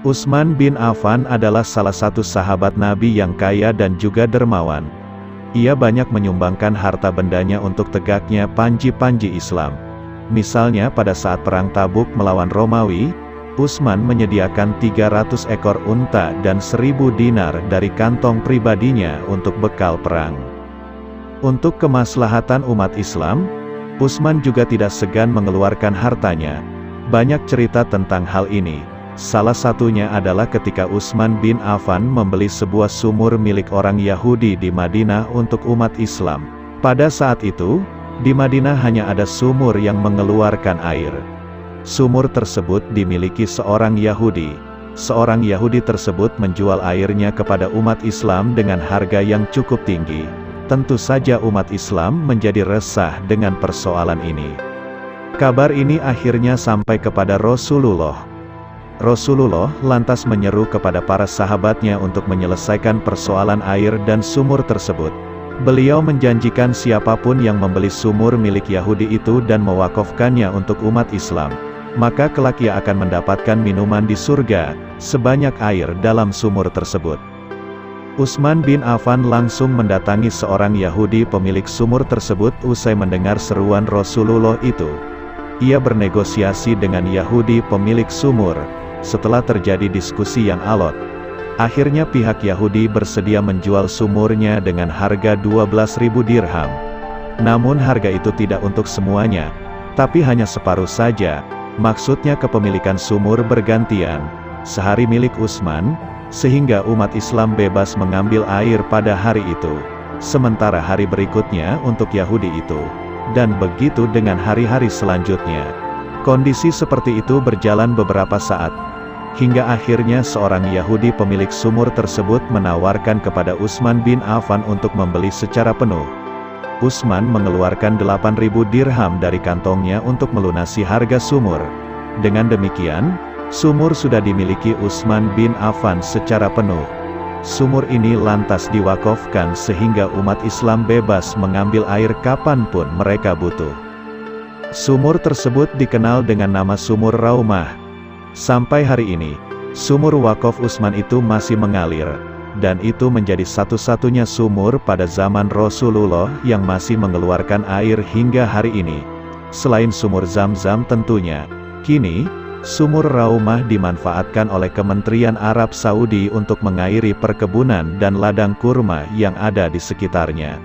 Utsman bin Affan adalah salah satu sahabat Nabi yang kaya dan juga dermawan. Ia banyak menyumbangkan harta bendanya untuk tegaknya panji-panji Islam. Misalnya pada saat Perang Tabuk melawan Romawi, Utsman menyediakan 300 ekor unta dan 1000 dinar dari kantong pribadinya untuk bekal perang. Untuk kemaslahatan umat Islam, Utsman juga tidak segan mengeluarkan hartanya. Banyak cerita tentang hal ini. Salah satunya adalah ketika Utsman bin Affan membeli sebuah sumur milik orang Yahudi di Madinah untuk umat Islam. Pada saat itu, di Madinah hanya ada sumur yang mengeluarkan air. Sumur tersebut dimiliki seorang Yahudi. Seorang Yahudi tersebut menjual airnya kepada umat Islam dengan harga yang cukup tinggi. Tentu saja umat Islam menjadi resah dengan persoalan ini. Kabar ini akhirnya sampai kepada Rasulullah. Rasulullah lantas menyeru kepada para sahabatnya untuk menyelesaikan persoalan air dan sumur tersebut. Beliau menjanjikan siapapun yang membeli sumur milik Yahudi itu dan mewakafkannya untuk umat Islam, maka kelak ia akan mendapatkan minuman di surga, sebanyak air dalam sumur tersebut. Utsman bin Affan langsung mendatangi seorang Yahudi pemilik sumur tersebut usai mendengar seruan Rasulullah itu. Ia bernegosiasi dengan Yahudi pemilik sumur. Setelah terjadi diskusi yang alot, akhirnya pihak Yahudi bersedia menjual sumurnya dengan harga 12.000 dirham. Namun harga itu tidak untuk semuanya, tapi hanya separuh saja. Maksudnya kepemilikan sumur bergantian, sehari milik Utsman, sehingga umat Islam bebas mengambil air pada hari itu, sementara hari berikutnya untuk Yahudi itu, dan begitu dengan hari-hari selanjutnya. Kondisi seperti itu berjalan beberapa saat, hingga akhirnya seorang Yahudi pemilik sumur tersebut menawarkan kepada Utsman bin Affan untuk membeli secara penuh. Utsman mengeluarkan 8.000 dirham dari kantongnya untuk melunasi harga sumur. Dengan demikian, sumur sudah dimiliki Utsman bin Affan secara penuh. Sumur ini lantas diwakafkan sehingga umat Islam bebas mengambil air kapanpun mereka butuh. Sumur tersebut dikenal dengan nama Sumur Raumah. Sampai hari ini, sumur wakaf Utsman itu masih mengalir, dan itu menjadi satu-satunya sumur pada zaman Rasulullah yang masih mengeluarkan air hingga hari ini. Selain sumur Zam-Zam tentunya, kini, Sumur Raumah dimanfaatkan oleh Kementerian Arab Saudi untuk mengairi perkebunan dan ladang kurma yang ada di sekitarnya.